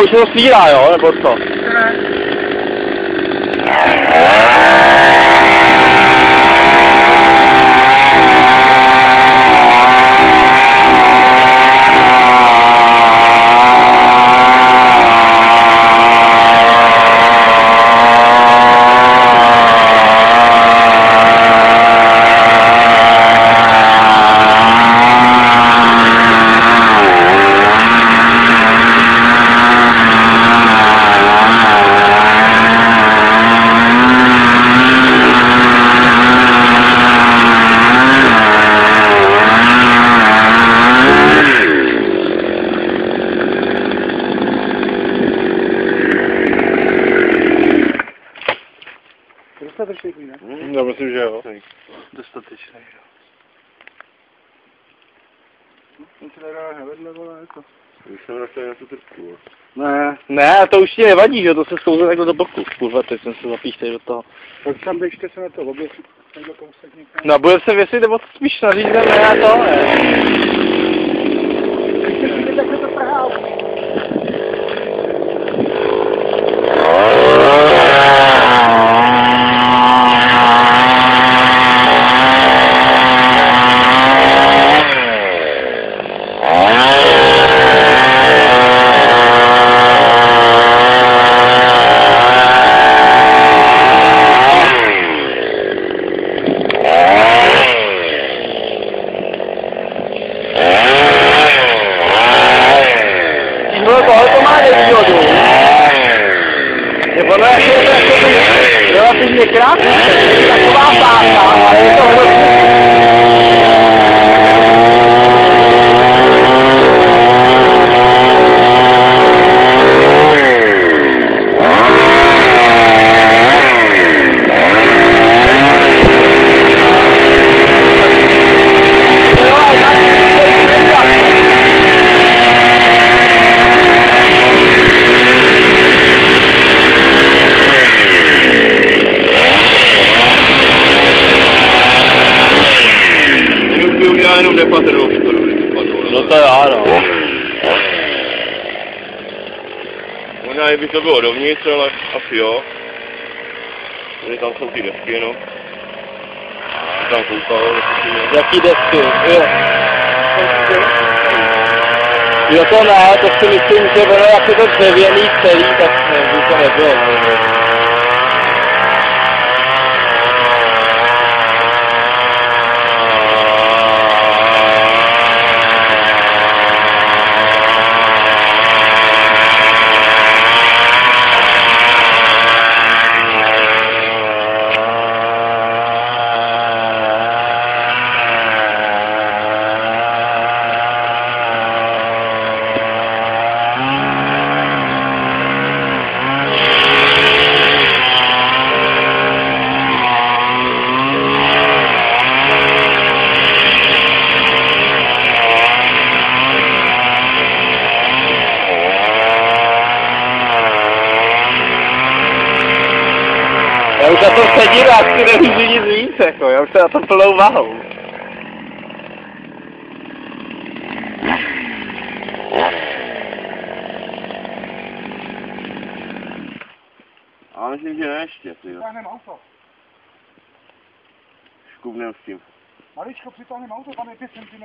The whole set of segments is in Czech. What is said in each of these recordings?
už se to svírá, jo, nebo co? Dostatečný, ne? Já myslím, že jo. Dostatečný, jo. Ten si nedá vedle, vole, jako. Už jsem našel na tu trpku. Ne, to už ti nevadí, že to se sklouzne takhle do boku. Kurva, teď jsem se zapíštej do toho. Tak tam běžte se na to oběsit, takhle kousek někam. No, budeme se věsit, nebo spíš nařízneme, ne, to, ne. Takhle to prhá. Relativně krátce, taková páka, a je to hrozně. Jenom nepatrnou škodu. No to jo, no. Možná i by to bylo dovnitř, ale asi jo. Tady tam jsou ty desky, no. Tam koukal, Jaký desky, jo. Jo to ne, to si myslím, že ono jak je to dřevěný celý, tak by to nebylo. Já už na tom sedím a chci nemůžu nic víc, jako, já už se na to plnou vahou. ale myslím, že ne ještě, ty jo. Přitáhneme auto. Škubnem s tím. Maličko, přitáhneme auto, tam je 5 cm.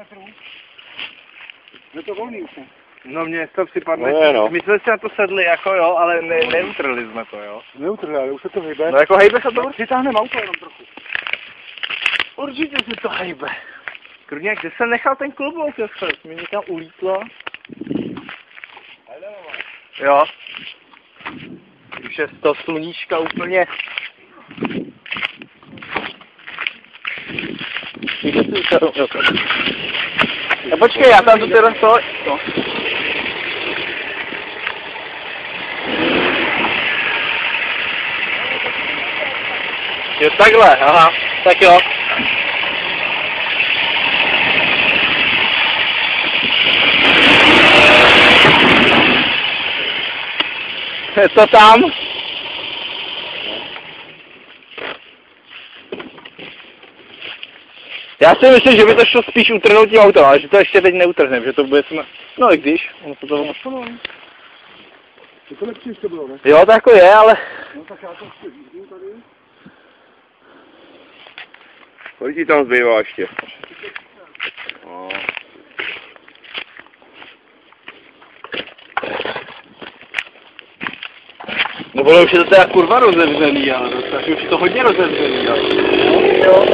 Je to volný už. No mně to připadne, No, no. my jsme si na to sedli jako jo, ale neutrali jsme to jo. Neutrali, ale už se to hejbe. No jako hejbe se to? Přitáhneme auto jenom trochu. Určitě se to hejbe. Krudně, kde jsem nechal ten klobouk, mi někam ulítlo. Jo. Už je z toho sluníčka úplně. A počkej, já tam to teda to. Jo, takhle, aha, tak jo. Je to tam? Já si myslím, že by to šlo spíš utrhnout tím autem, ale že to ještě teď neutrhneme, že to bude snad... No i když, ono se to... Je to lepší, než to bylo, ne? Jo, to jako je, ale... No tak já to ještě vidím tady. Kolik ti tam zbývá ještě? No. No vole, už je to teda kurva rozevřený, ale už je to hodně rozevřený, ale... Jo.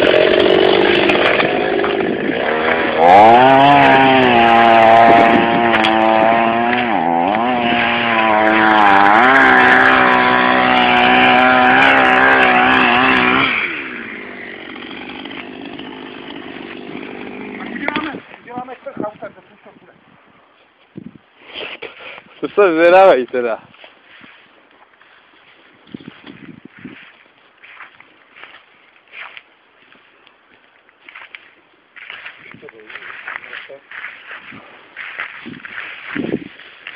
Uděláme chrchavka, to všechno bude. To se zvědavej teda.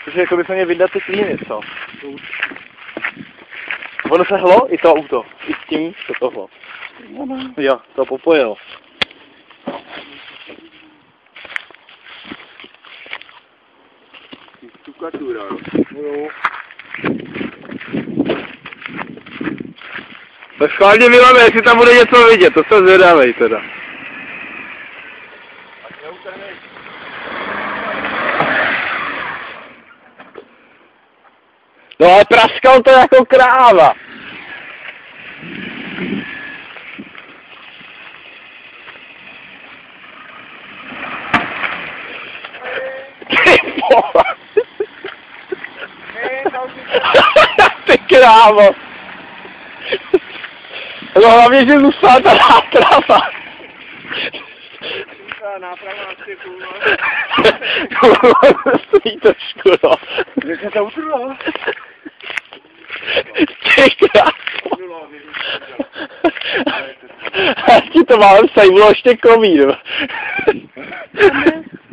Protože jako by se mě vydat teď něco. Ono se hlo i to auto. I s tím se to hlo. Jo, to popojilo. Stukatura, Jo. Tak schválně Milane, jestli tam bude něco vidět, to se zvědavej teda. No ale praskal to jako kráva. Ty vole. Ty krávo. No hlavně, že zůstala ta náprava. náprava na střechu, Stojí trošku, no. Kde se to utrlo? Ty krávo. A ti to mám, bylo ještě komín.